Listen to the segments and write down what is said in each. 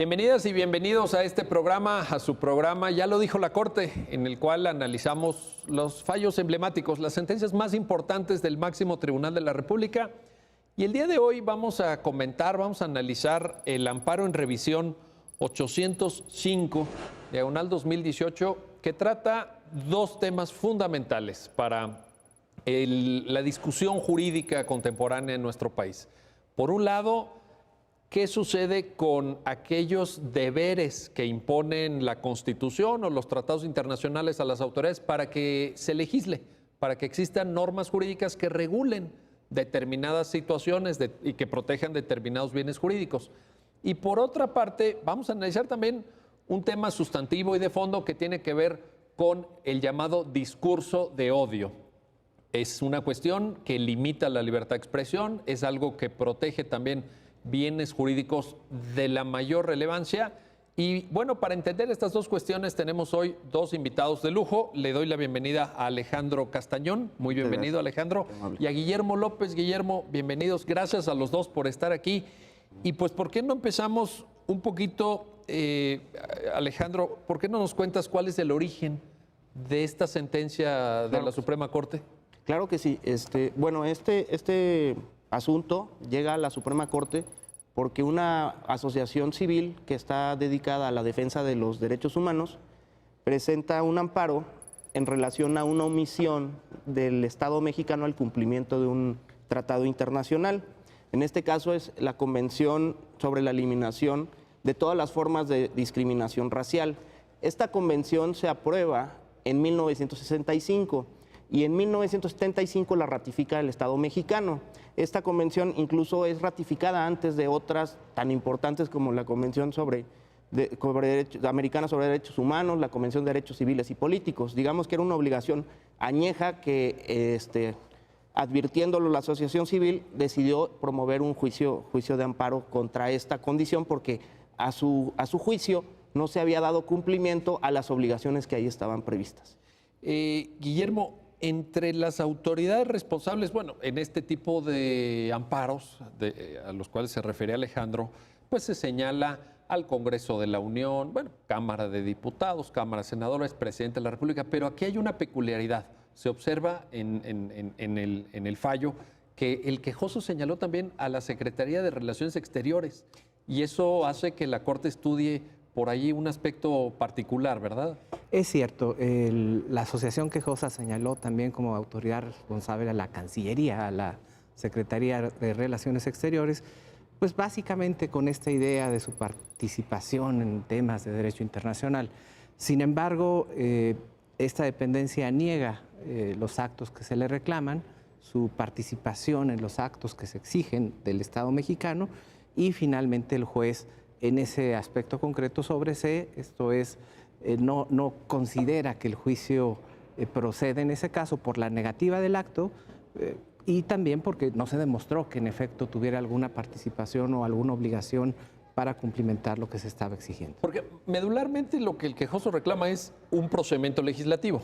Bienvenidas y bienvenidos a este programa, a su programa, ya lo dijo la Corte, en el cual analizamos los fallos emblemáticos, las sentencias más importantes del máximo tribunal de la República. Y el día de hoy vamos a comentar, vamos a analizar el amparo en revisión 805, diagonal 2018, que trata dos temas fundamentales para la discusión jurídica contemporánea en nuestro país. Por un lado, ¿qué sucede con aquellos deberes que imponen la Constitución o los tratados internacionales a las autoridades para que se legisle, para que existan normas jurídicas que regulen determinadas situaciones y que protejan determinados bienes jurídicos? Y por otra parte, vamos a analizar también un tema sustantivo y de fondo que tiene que ver con el llamado discurso de odio. Es una cuestión que limita la libertad de expresión, es algo que protege también bienes jurídicos de la mayor relevancia. Y bueno, para entender estas dos cuestiones tenemos hoy dos invitados de lujo. Le doy la bienvenida a Alejandro Castañón. Muy bienvenido, Alejandro. Y a Guillermo López. Guillermo, bienvenidos. Gracias a los dos por estar aquí. Y pues, ¿por qué no empezamos un poquito, Alejandro, por qué no nos cuentas cuál es el origen de esta sentencia de la Suprema Corte? Claro que sí. Este asunto llega a la Suprema Corte porque una asociación civil que está dedicada a la defensa de los derechos humanos presenta un amparo en relación a una omisión del Estado mexicano al cumplimiento de un tratado internacional. En este caso es la Convención sobre la Eliminación de todas las formas de discriminación racial. Esta convención se aprueba en 1965 y en 1975 la ratifica el Estado mexicano. Esta convención incluso es ratificada antes de otras tan importantes como la Convención Americana sobre Derechos Humanos, la Convención de Derechos Civiles y Políticos. Digamos que era una obligación añeja que, advirtiéndolo la asociación civil, decidió promover un juicio de amparo contra esta condición porque a su juicio no se había dado cumplimiento a las obligaciones que ahí estaban previstas. Guillermo, entre las autoridades responsables, bueno, en este tipo de amparos a los cuales se refería Alejandro, pues se señala al Congreso de la Unión, bueno, Cámara de Diputados, Cámara de Senadores, Presidente de la República, pero aquí hay una peculiaridad. Se observa en el fallo que el quejoso señaló también a la Secretaría de Relaciones Exteriores y eso hace que la Corte estudie por allí un aspecto particular, ¿verdad? Es cierto, la asociación quejosa señaló también como autoridad responsable a la Cancillería, a la Secretaría de Relaciones Exteriores, pues básicamente con esta idea de su participación en temas de derecho internacional. Sin embargo, esta dependencia niega los actos que se le reclaman, su participación en los actos que se exigen del Estado mexicano y finalmente el juez en ese aspecto concreto sobresee, esto es, no considera que el juicio procede en ese caso por la negativa del acto y también porque no se demostró que en efecto tuviera alguna participación o alguna obligación para cumplimentar lo que se estaba exigiendo. Porque medularmente lo que el quejoso reclama es un procedimiento legislativo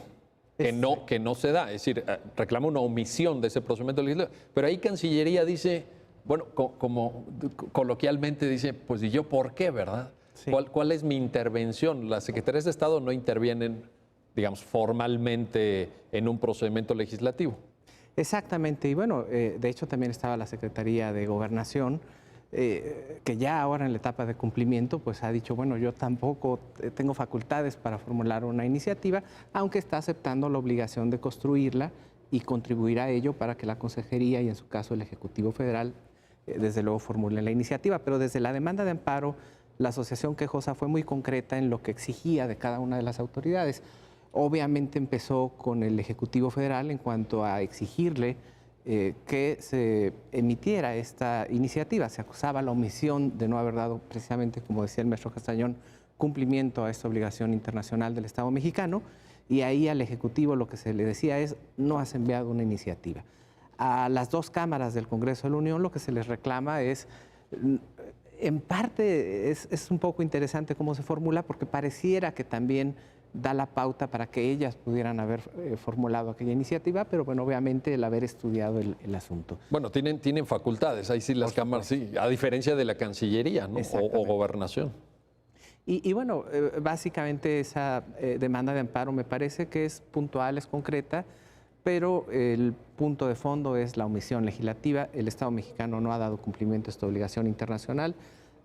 que no se da, es decir, reclama una omisión de ese procedimiento legislativo, pero ahí Cancillería dice, bueno, como coloquialmente dice, pues ¿y yo por qué, verdad? Sí. ¿Cuál es mi intervención? Las secretarías de Estado no intervienen, digamos, formalmente en un procedimiento legislativo. Exactamente, y bueno, de hecho también estaba la Secretaría de Gobernación, que ya ahora en la etapa de cumplimiento, pues ha dicho, bueno, yo tampoco tengo facultades para formular una iniciativa, aunque está aceptando la obligación de construirla y contribuir a ello para que la Consejería y en su caso el Ejecutivo Federal desde luego formulen la iniciativa, pero desde la demanda de amparo la asociación quejosa fue muy concreta en lo que exigía de cada una de las autoridades. Obviamente empezó con el Ejecutivo Federal en cuanto a exigirle que se emitiera esta iniciativa. Se acusaba la omisión de no haber dado precisamente, como decía el maestro Castañón, cumplimiento a esta obligación internacional del Estado mexicano y ahí al Ejecutivo lo que se le decía es no has enviado una iniciativa. A las dos cámaras del Congreso de la Unión lo que se les reclama es, en parte es un poco interesante cómo se formula porque pareciera que también da la pauta para que ellas pudieran haber formulado aquella iniciativa, pero bueno, obviamente el haber estudiado el asunto. Bueno, tienen facultades, ahí sí las cámaras, sí, a diferencia de la Cancillería, ¿no? O Gobernación. Y bueno, básicamente esa demanda de amparo me parece que es puntual, es concreta, pero el punto de fondo es la omisión legislativa. El Estado mexicano no ha dado cumplimiento a esta obligación internacional.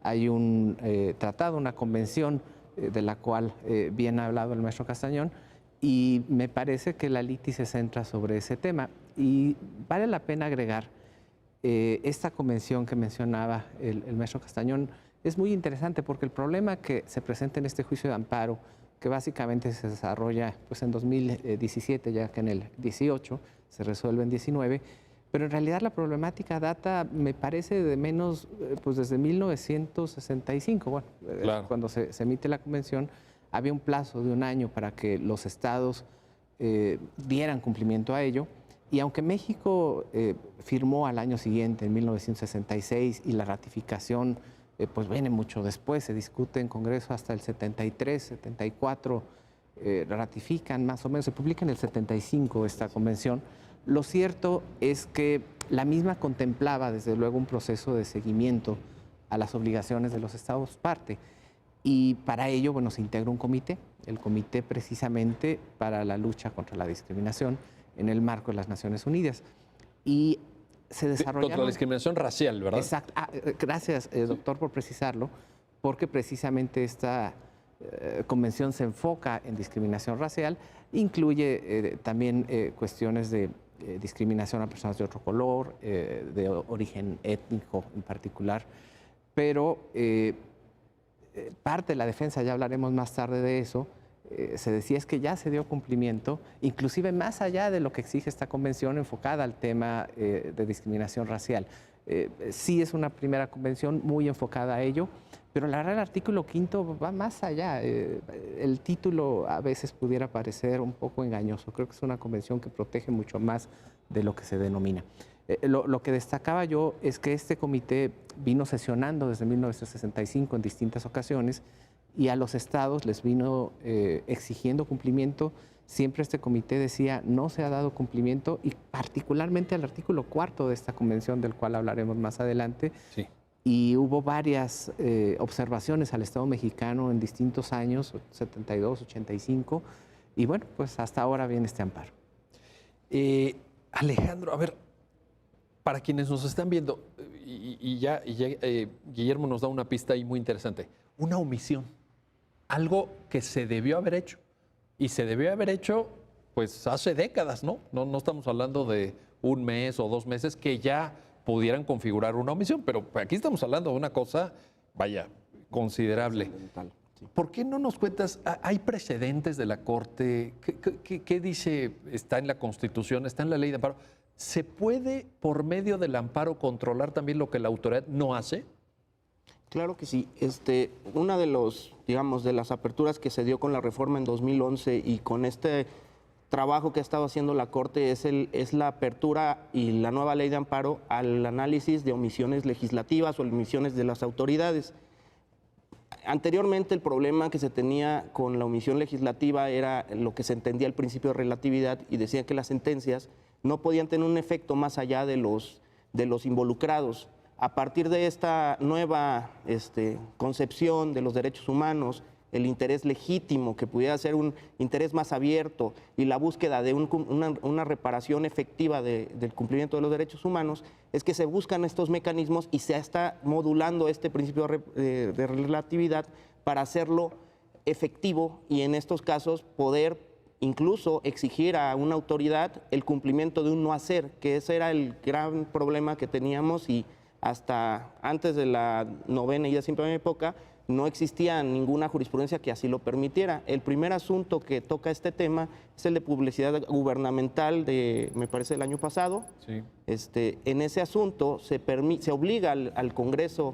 Hay un tratado, una convención de la cual bien ha hablado el maestro Castañón, y me parece que la litis se centra sobre ese tema. Y vale la pena agregar, esta convención que mencionaba el maestro Castañón es muy interesante porque el problema que se presenta en este juicio de amparo, que básicamente se desarrolla pues, en 2017, ya que en el 18 se resuelve en 19, pero en realidad la problemática data, me parece, de menos, pues desde 1965. Bueno, claro. Cuando se emite la convención, había un plazo de un año para que los estados dieran cumplimiento a ello. Y aunque México firmó al año siguiente, en 1966, y la ratificación pues viene mucho después, se discute en Congreso hasta el 73, 74, ratifican más o menos, se publica en el 75 esta convención. Lo cierto es que la misma contemplaba desde luego un proceso de seguimiento a las obligaciones de los estados parte, y para ello, bueno, se integra un comité, el Comité precisamente para la lucha contra la discriminación en el marco de las Naciones Unidas. Y se desarrollaron... Contra la discriminación racial, ¿verdad? Exacto. Gracias, doctor, por precisarlo, porque precisamente esta convención se enfoca en discriminación racial, incluye también cuestiones de discriminación a personas de otro color, de origen étnico en particular, pero parte de la defensa, ya hablaremos más tarde de eso, se decía es que ya se dio cumplimiento, inclusive más allá de lo que exige esta convención enfocada al tema de discriminación racial. Sí es una primera convención muy enfocada a ello, pero la verdad el artículo 5 va más allá. El título a veces pudiera parecer un poco engañoso. Creo que es una convención que protege mucho más de lo que se denomina. Lo que destacaba yo es que este comité vino sesionando desde 1965 en distintas ocasiones, y a los estados les vino exigiendo cumplimiento. Siempre este comité decía no se ha dado cumplimiento, y particularmente al artículo 4 de esta convención, del cual hablaremos más adelante. Sí. Y hubo varias observaciones al Estado mexicano en distintos años, 72, 85, y bueno, pues hasta ahora viene este amparo. Alejandro, a ver, para quienes nos están viendo, Guillermo nos da una pista ahí muy interesante, una omisión. Algo que se debió haber hecho, y se debió haber hecho pues hace décadas, ¿no? No estamos hablando de un mes o 2 meses que ya pudieran configurar una omisión, pero aquí estamos hablando de una cosa, vaya, considerable. ¿Por qué no nos cuentas, hay precedentes de la Corte? ¿Qué dice? Está en la Constitución, está en la Ley de Amparo. ¿Se puede, por medio del amparo, controlar también lo que la autoridad no hace? Claro que sí. Una de los, digamos, de las aperturas que se dio con la reforma en 2011 y con este trabajo que ha estado haciendo la Corte es la apertura y la nueva ley de amparo al análisis de omisiones legislativas o omisiones de las autoridades. Anteriormente el problema que se tenía con la omisión legislativa era lo que se entendía el principio de relatividad, y decían que las sentencias no podían tener un efecto más allá de los involucrados. A partir de esta nueva concepción de los derechos humanos, el interés legítimo, que pudiera ser un interés más abierto, y la búsqueda de una reparación efectiva del cumplimiento de los derechos humanos, es que se buscan estos mecanismos y se está modulando este principio de relatividad para hacerlo efectivo, y en estos casos poder incluso exigir a una autoridad el cumplimiento de un no hacer, que ese era el gran problema que teníamos, y hasta antes de la novena y 10ª época no existía ninguna jurisprudencia que así lo permitiera. El primer asunto que toca este tema es el de publicidad gubernamental me parece, el año pasado. Sí. En ese asunto se obliga al Congreso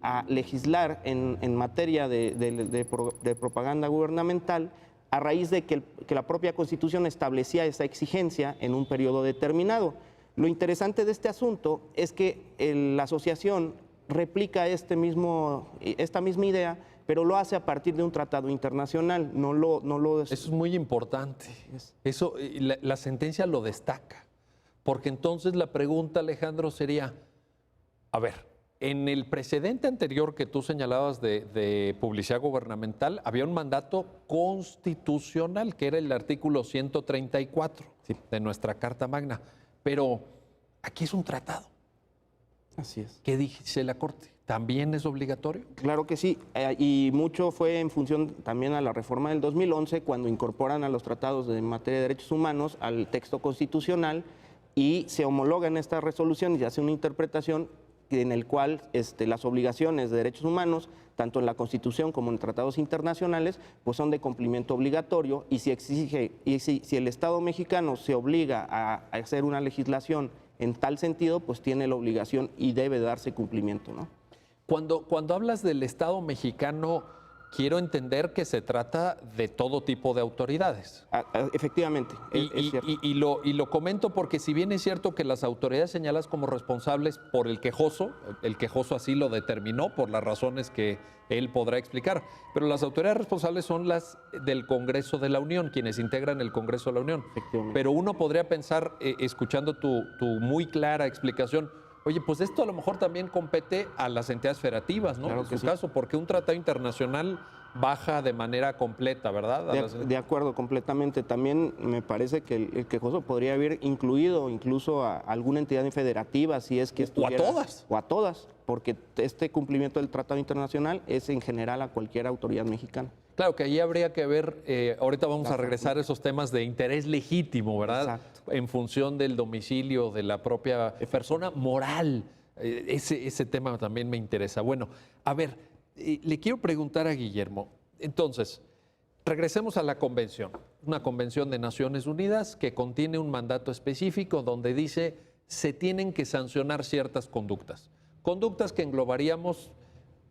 a legislar en materia de propaganda gubernamental, a raíz de que la propia Constitución establecía esa exigencia en un periodo determinado. Lo interesante de este asunto es que la asociación replica esta misma idea, pero lo hace a partir de un tratado internacional. Eso es muy importante. Eso, la sentencia lo destaca. Porque entonces la pregunta, Alejandro, sería, a ver, En el precedente anterior que tú señalabas de publicidad gubernamental, había un mandato constitucional, que era el artículo 134 de nuestra Carta Magna. Pero aquí es un tratado. Así es. ¿Qué dice la Corte? ¿También es obligatorio? Claro que sí, y mucho fue en función también a la reforma del 2011, cuando incorporan a los tratados de materia de derechos humanos al texto constitucional y se homologan estas resoluciones y hace una interpretación en el cual las obligaciones de derechos humanos, tanto en la Constitución como en tratados internacionales, pues son de cumplimiento obligatorio, y si el Estado mexicano se obliga a hacer una legislación en tal sentido, pues tiene la obligación y debe darse cumplimiento, ¿no? Cuando hablas del Estado mexicano, quiero entender que se trata de todo tipo de autoridades. Efectivamente, es cierto. Y lo comento porque si bien es cierto que las autoridades señaladas como responsables por el quejoso así lo determinó por las razones que él podrá explicar, pero las autoridades responsables son las del Congreso de la Unión, quienes integran el Congreso de la Unión. Pero uno podría pensar, escuchando tu muy clara explicación, oye, pues esto a lo mejor también compete a las entidades federativas, ¿no? Claro en que su sí. caso, porque un tratado internacional baja de manera completa, ¿verdad? De acuerdo, completamente. También me parece que el quejoso podría haber incluido incluso a alguna entidad federativa, si es que estuviera... O a todas. O a todas, porque este cumplimiento del tratado internacional es en general a cualquier autoridad mexicana. Claro que ahí habría que ver, ahorita vamos a regresar a esos temas de interés legítimo, ¿verdad? Exacto. En función del domicilio de la propia persona moral. Ese tema también me interesa. Bueno, a ver, le quiero preguntar a Guillermo. Entonces, regresemos a la convención, una convención de Naciones Unidas que contiene un mandato específico donde dice se tienen que sancionar ciertas conductas. Conductas que englobaríamos,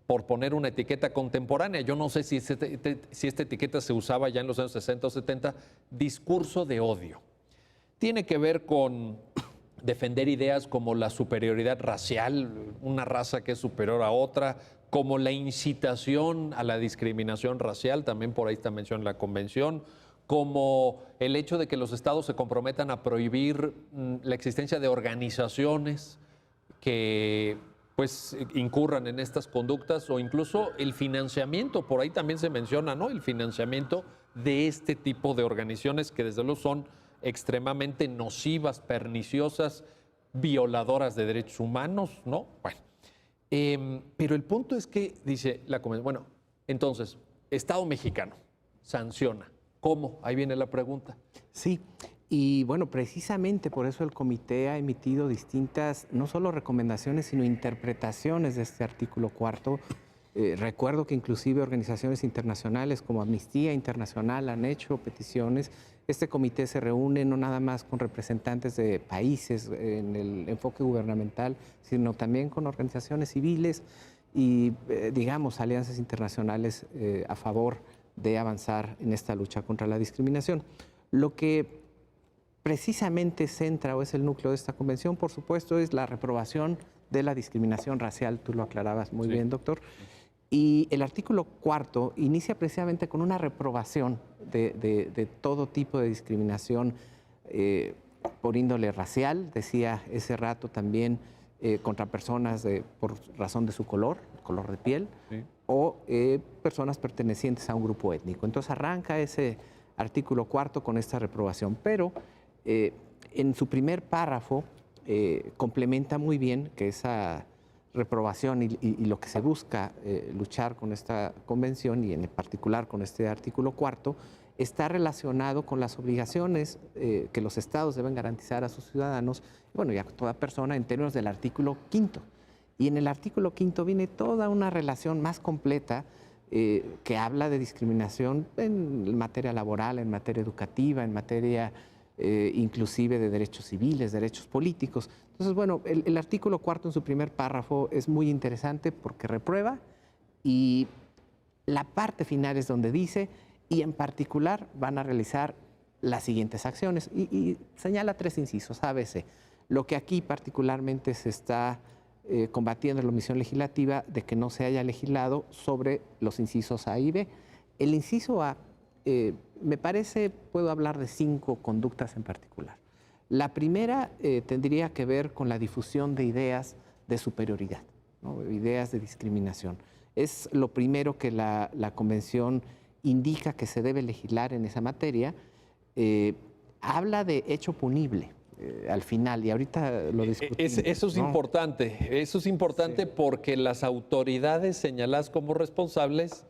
por poner una etiqueta contemporánea, yo no sé si esta etiqueta se usaba ya en los años 60 o 70, discurso de odio. Tiene que ver con defender ideas como la superioridad racial, una raza que es superior a otra, como la incitación a la discriminación racial, también por ahí está mencionada en la convención, como el hecho de que los estados se comprometan a prohibir la existencia de organizaciones que pues incurran en estas conductas, o incluso el financiamiento, por ahí también se menciona, ¿no? El financiamiento de este tipo de organizaciones que desde luego son extremadamente nocivas, perniciosas, violadoras de derechos humanos, ¿no? Bueno, pero el punto es que dice la convención, bueno, entonces, Estado mexicano sanciona. ¿Cómo? Ahí viene la pregunta. Sí, y bueno, precisamente por eso el comité ha emitido distintas, no solo recomendaciones, sino interpretaciones de este artículo 4. Recuerdo que inclusive organizaciones internacionales como Amnistía Internacional han hecho peticiones. Este comité se reúne no nada más con representantes de países en el enfoque gubernamental, sino también con organizaciones civiles y, digamos, alianzas internacionales a favor de avanzar en esta lucha contra la discriminación. Lo que precisamente centra o es el núcleo de esta convención, por supuesto, es la reprobación de la discriminación racial. Tú lo aclarabas muy bien, doctor. Y el artículo 4 inicia precisamente con una reprobación de todo tipo de discriminación por índole racial, decía ese rato también contra personas por razón de su color de piel, o personas pertenecientes a un grupo étnico. Entonces arranca ese artículo 4 con esta reprobación, pero en su primer párrafo complementa muy bien que esa reprobación y lo que se busca luchar con esta convención y en particular con este artículo 4 está relacionado con las obligaciones que los estados deben garantizar a sus ciudadanos, bueno, y a toda persona en términos del artículo 5. Y en el artículo 5 viene toda una relación más completa que habla de discriminación en materia laboral, en materia educativa, en materia inclusive de derechos civiles, derechos políticos. Entonces, bueno, el artículo 4 en su primer párrafo es muy interesante porque reprueba, y la parte final es donde dice, y en particular van a realizar las siguientes acciones, y señala 3 incisos, ABC. Lo que aquí particularmente se está combatiendo es la omisión legislativa de que no se haya legislado sobre los incisos A y B. El inciso A, me parece, puedo hablar de 5 conductas en particular. La primera tendría que ver con la difusión de ideas de superioridad. ¿no? Ideas de discriminación. Es lo primero que la Convención indica que se debe legislar en esa materia. Habla de hecho punible al final, y ahorita lo discutimos. Eso es importante, Sí. porque las autoridades señaladas como responsables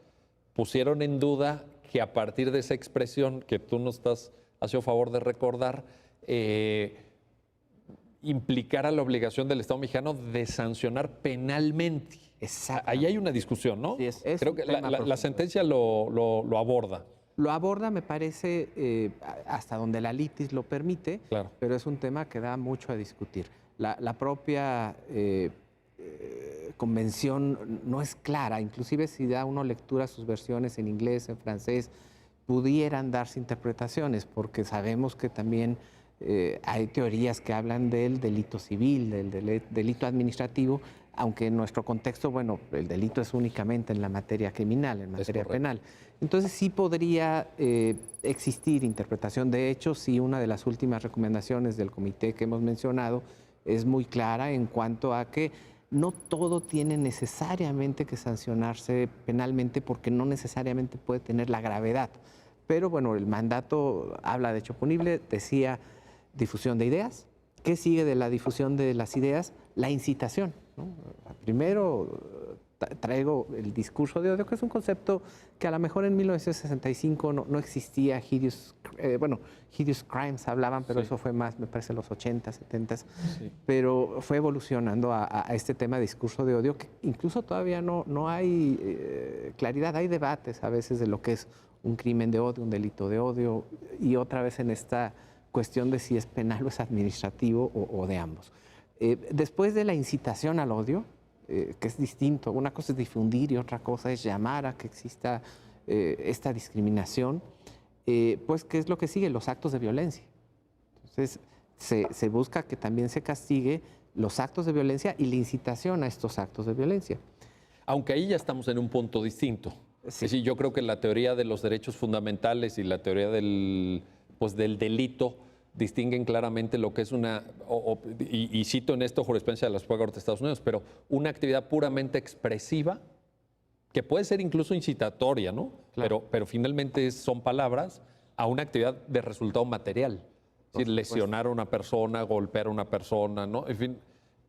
pusieron en duda que a partir de esa expresión que tú nos estás haciendo favor de recordar, implicara la obligación del Estado mexicano de sancionar penalmente. Exacto. Ahí hay una discusión, ¿no? Sí, es Creo un que tema la profundo. sentencia lo aborda. Lo aborda, me parece, hasta donde la litis lo permite, Claro. pero es un tema que da mucho a discutir. La propia convención no es clara, inclusive si da uno lectura a sus versiones en inglés, en francés, pudieran darse interpretaciones, porque sabemos que también hay teorías que hablan del delito civil, del delito administrativo, aunque en nuestro contexto, bueno, el delito es únicamente en la materia criminal, en materia correcto. penal. Entonces sí podría existir interpretación. De hecho, sí, una de las últimas recomendaciones del comité que hemos mencionado es muy clara en cuanto a que no todo tiene necesariamente que sancionarse penalmente, porque no necesariamente puede tener la gravedad. Pero bueno, el mandato habla de hecho punible, decía difusión de ideas. ¿Qué sigue de la difusión de las ideas? La incitación, ¿no? Primero traigo el discurso de odio, que es un concepto que a lo mejor en 1965 no existía. Hideous Crimes hablaban, pero Sí. eso fue más, me parece, los 80, 70. Sí. Pero fue evolucionando a este tema de discurso de odio, que incluso todavía no hay claridad, hay debates a veces de lo que es un crimen de odio, un delito de odio, y otra vez en esta cuestión de si es penal o es administrativo o de ambos. Después de la incitación al odio, que es distinto, una cosa es difundir y otra cosa es llamar a que exista esta discriminación, pues ¿qué es lo que sigue? Los actos de violencia. Entonces, se busca que también se castigue los actos de violencia y la incitación a estos actos de violencia. Aunque ahí ya estamos en un punto distinto. Sí. Es decir, yo creo que la teoría de los derechos fundamentales y la teoría del delito distinguen claramente lo que es y cito en esto jurisprudencia de la Suprema Corte de Estados Unidos, pero una actividad puramente expresiva, que puede ser incluso incitatoria, ¿no? Claro. Pero finalmente son palabras, a una actividad de resultado material. Es decir, lesionar a una persona, golpear a una persona, ¿no? En fin,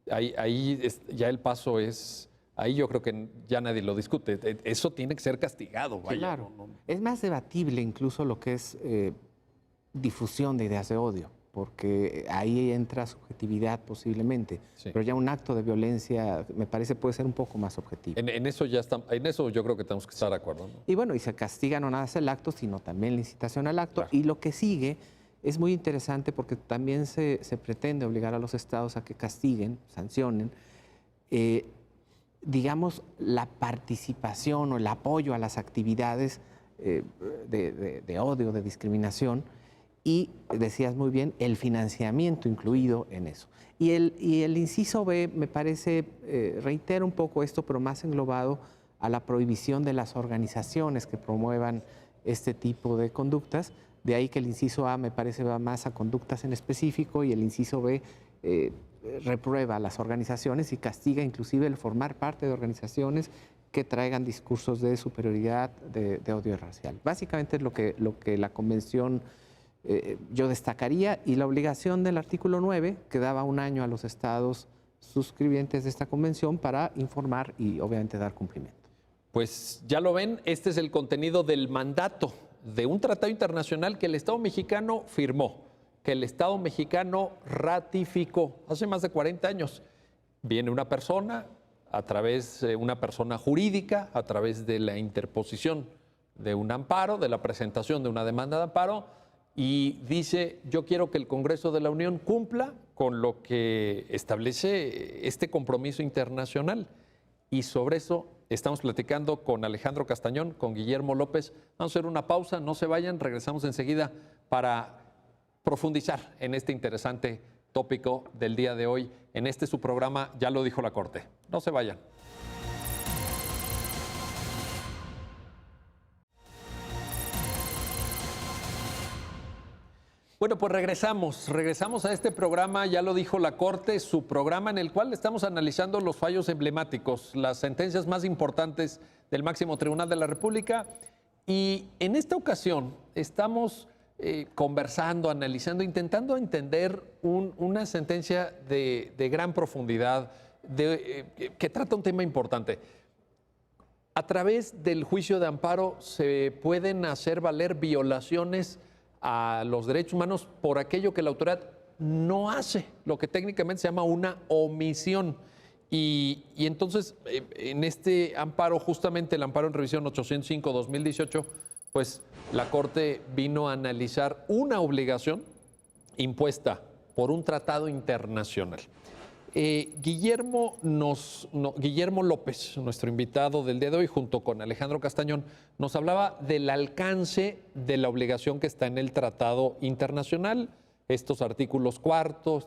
ya el paso es... Ahí yo creo que ya nadie lo discute. Eso tiene que ser castigado. Vaya, Claro. ¿no? Es más debatible incluso lo que es difusión de ideas de odio, porque ahí entra subjetividad posiblemente, Sí. pero ya un acto de violencia me parece puede ser un poco más objetivo. En eso en eso yo creo que tenemos que estar de acuerdo, ¿no? Y bueno, y se castiga no nada más el acto, sino también la incitación al acto. Claro. Y lo que sigue es muy interesante porque también se pretende obligar a los estados a que castiguen, sancionen, digamos, la participación o el apoyo a las actividades de odio, de discriminación, y decías muy bien, el financiamiento incluido en eso. Y el inciso B, me parece, reitera un poco esto, pero más englobado a la prohibición de las organizaciones que promuevan este tipo de conductas. De ahí que el inciso A, me parece, va más a conductas en específico, y el inciso B reprueba a las organizaciones y castiga inclusive el formar parte de organizaciones que traigan discursos de superioridad, de odio racial. Básicamente es lo que la Convención yo destacaría, y la obligación del artículo 9, que daba un año a los estados suscribientes de esta convención para informar y obviamente dar cumplimiento. Pues ya lo ven, este es el contenido del mandato de un tratado internacional que el Estado mexicano firmó, que el Estado mexicano ratificó hace más de 40 años. Viene una persona, una persona jurídica, a través de la interposición de un amparo, de la presentación de una demanda de amparo, y dice: yo quiero que el Congreso de la Unión cumpla con lo que establece este compromiso internacional. Y sobre eso estamos platicando con Alejandro Castañón, con Guillermo López. Vamos a hacer una pausa, no se vayan, regresamos enseguida para profundizar en este interesante tópico del día de hoy. En su programa Ya lo dijo la Corte. No se vayan. Bueno, pues regresamos a este programa, ya lo dijo la Corte, su programa en el cual estamos analizando los fallos emblemáticos, las sentencias más importantes del máximo tribunal de la República. Y en esta ocasión estamos conversando, analizando, intentando entender una sentencia de gran profundidad, que trata un tema importante. A través del juicio de amparo se pueden hacer valer violaciones a los derechos humanos por aquello que la autoridad no hace, lo que técnicamente se llama una omisión. Y entonces, en este amparo, justamente el amparo en revisión 805-2018, pues la Corte vino a analizar una obligación impuesta por un tratado internacional. Guillermo López, nuestro invitado del día de hoy, junto con Alejandro Castañón, nos hablaba del alcance de la obligación que está en el tratado internacional, estos artículos cuartos,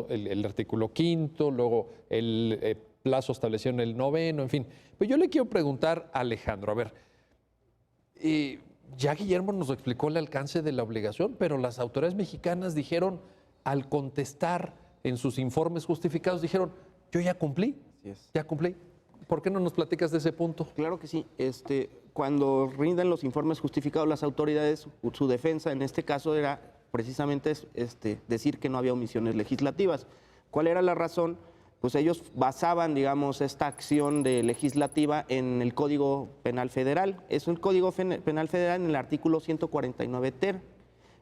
el artículo quinto, luego el plazo establecido en el noveno, en fin. Pues yo le quiero preguntar a Alejandro, a ver, ya Guillermo nos explicó el alcance de la obligación, pero las autoridades mexicanas dijeron, al contestar en sus informes justificados, dijeron, yo ya cumplí, ya cumplí. ¿Por qué no nos platicas de ese punto? Claro que sí. Cuando rinden los informes justificados las autoridades, su defensa en este caso era precisamente decir que no había omisiones legislativas. ¿Cuál era la razón? Pues ellos basaban, digamos, esta acción legislativa en el Código Penal Federal. Es el Código Penal Federal en el artículo 149 ter.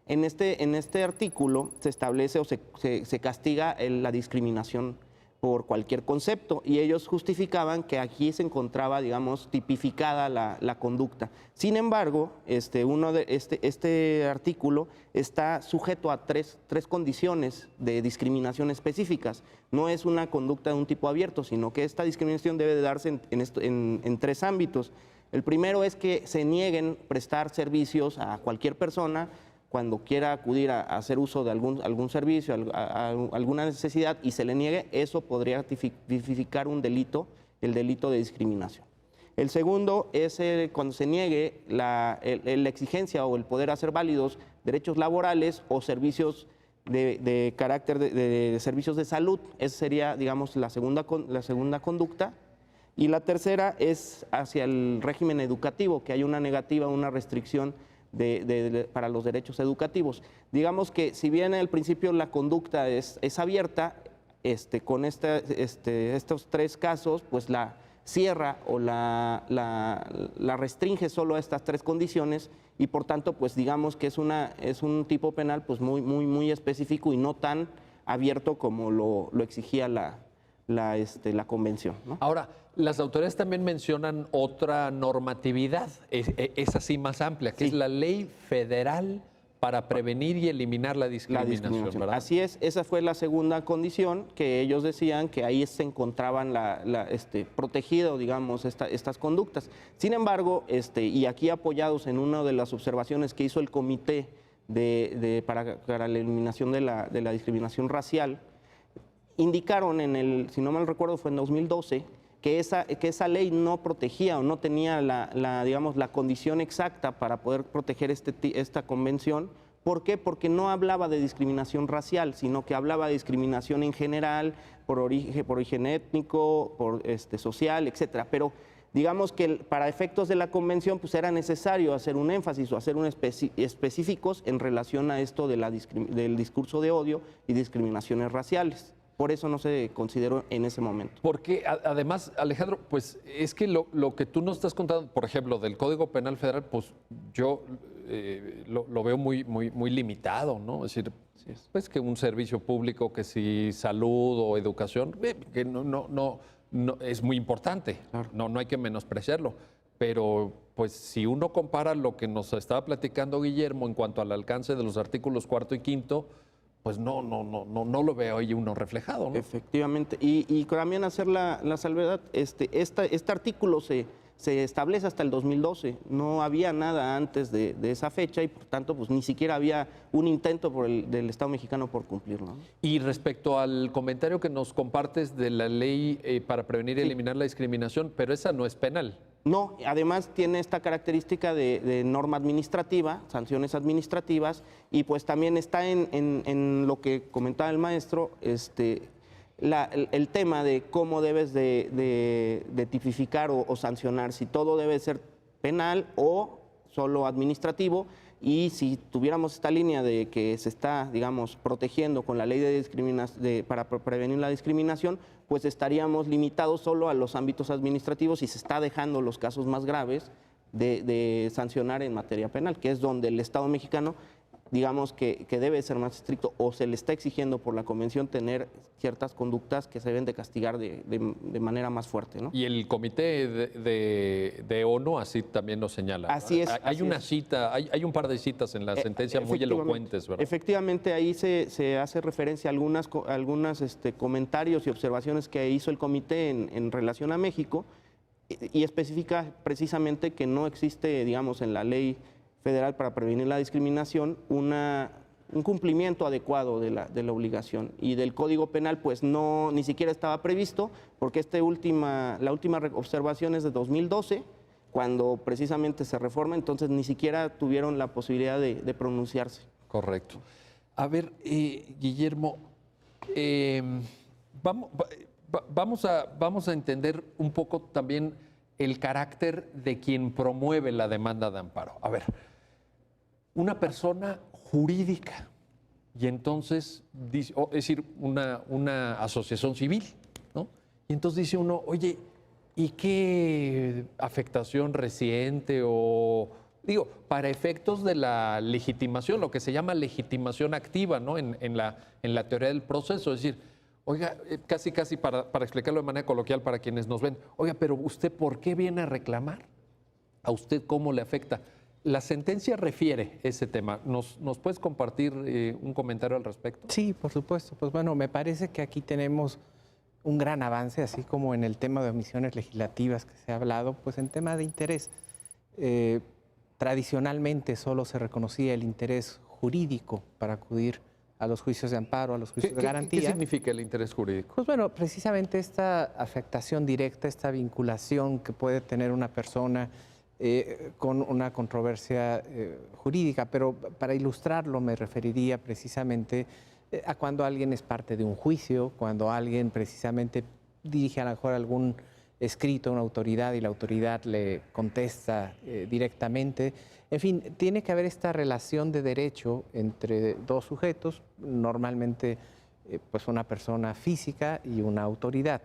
En este artículo se establece o se castiga la discriminación por cualquier concepto, y ellos justificaban que aquí se encontraba, digamos, tipificada la conducta. Sin embargo, este artículo está sujeto a tres condiciones de discriminación específicas. No es una conducta de un tipo abierto, sino que esta discriminación debe de darse en tres ámbitos. El primero es que se nieguen prestar servicios a cualquier persona cuando quiera acudir a hacer uso de algún servicio, a alguna necesidad, y se le niegue. Eso podría tipificar un delito, el delito de discriminación. El segundo es cuando se niegue la exigencia o el poder hacer válidos derechos laborales o servicios de carácter de servicios de salud. Esa sería, digamos, la segunda conducta. Y la tercera es hacia el régimen educativo, que hay una negativa, una restricción para los derechos educativos. Digamos que si bien al principio la conducta es abierta, con estos tres casos, pues la cierra o la restringe solo a estas tres condiciones, y por tanto, pues digamos que es un tipo penal pues muy específico y no tan abierto como lo exigía la convención, ¿no? Ahora, las autoridades también mencionan otra normatividad, es así más amplia, que es la Ley Federal para prevenir y eliminar la discriminación, ¿verdad? Así es, esa fue la segunda condición, que ellos decían que ahí se encontraban protegido, digamos, estas conductas. Sin embargo, y aquí apoyados en una de las observaciones que hizo el Comité para la Eliminación de la Discriminación Racial, indicaron si no mal recuerdo, fue en 2012, que esa ley no protegía o no tenía la condición exacta para poder proteger esta convención. ¿Por qué? Porque no hablaba de discriminación racial, sino que hablaba de discriminación en general, por origen étnico, social, etcétera. Pero digamos que para efectos de la convención pues era necesario hacer un énfasis o hacer específicos en relación a esto del discurso de odio y discriminaciones raciales. Por eso no se consideró en ese momento. Porque además, Alejandro, pues es que lo que tú nos estás contando, por ejemplo, del Código Penal Federal, pues yo lo veo muy limitado, ¿no? Es decir, pues que un servicio público, que si salud o educación, que no es muy importante, claro. No hay que menospreciarlo. Pero pues si uno compara lo que nos estaba platicando Guillermo en cuanto al alcance de los artículos cuarto y quinto, pues no lo veo ahí uno reflejado, ¿no? Efectivamente. Y también hacer la salvedad, este artículo se establece hasta el 2012. No había nada antes de esa fecha y por tanto pues ni siquiera había un intento del Estado mexicano por cumplirlo, ¿no? Y respecto al comentario que nos compartes de la ley para prevenir y eliminar la discriminación, pero esa no es penal. No, además tiene esta característica de norma administrativa, sanciones administrativas, y pues también está en lo que comentaba el maestro, el tema de cómo debes de tipificar o sancionar, si todo debe ser penal o solo administrativo, y si tuviéramos esta línea de que se está, digamos, protegiendo con la ley de discriminación para prevenir la discriminación, pues estaríamos limitados solo a los ámbitos administrativos y se está dejando los casos más graves de sancionar en materia penal, que es donde el Estado mexicano, digamos, que debe ser más estricto, o se le está exigiendo por la Convención tener ciertas conductas que se deben de castigar de manera más fuerte, ¿no? Y el comité de ONU así también nos señala. Así es. Hay una cita, hay un par de citas en la sentencia muy elocuentes, ¿verdad? Efectivamente, ahí se hace referencia a algunos comentarios y observaciones que hizo el comité en relación a México, y especifica precisamente que no existe, digamos, en la ley federal para prevenir la discriminación un cumplimiento adecuado de la obligación, y del Código Penal pues ni siquiera estaba previsto, porque la última observación es de 2012, cuando precisamente se reforma, entonces ni siquiera tuvieron la posibilidad de pronunciarse. Correcto. A ver, Guillermo, vamos a entender un poco también el carácter de quien promueve la demanda de amparo. A ver, una persona jurídica, y entonces, es decir, una asociación civil, ¿no? Y entonces dice uno, oye, ¿y qué afectación reciente o, digo, para efectos de la legitimación, lo que se llama legitimación activa, ¿no? En la teoría del proceso, es decir, oiga, casi para explicarlo de manera coloquial para quienes nos ven, oiga, pero ¿usted por qué viene a reclamar? ¿A usted cómo le afecta? La sentencia refiere ese tema. ¿Nos puedes compartir un comentario al respecto? Sí, por supuesto. Pues bueno, me parece que aquí tenemos un gran avance, así como en el tema de omisiones legislativas que se ha hablado, pues en tema de interés. Tradicionalmente solo se reconocía el interés jurídico para acudir a los juicios de amparo, a los juicios de garantía. ¿Qué significa el interés jurídico? Pues bueno, precisamente esta afectación directa, esta vinculación que puede tener una persona con una controversia jurídica, pero para ilustrarlo me referiría precisamente a cuando alguien es parte de un juicio, cuando alguien precisamente dirige a lo mejor algún escrito a una autoridad y la autoridad le contesta directamente. En fin, tiene que haber esta relación de derecho entre dos sujetos, normalmente pues una persona física y una autoridad,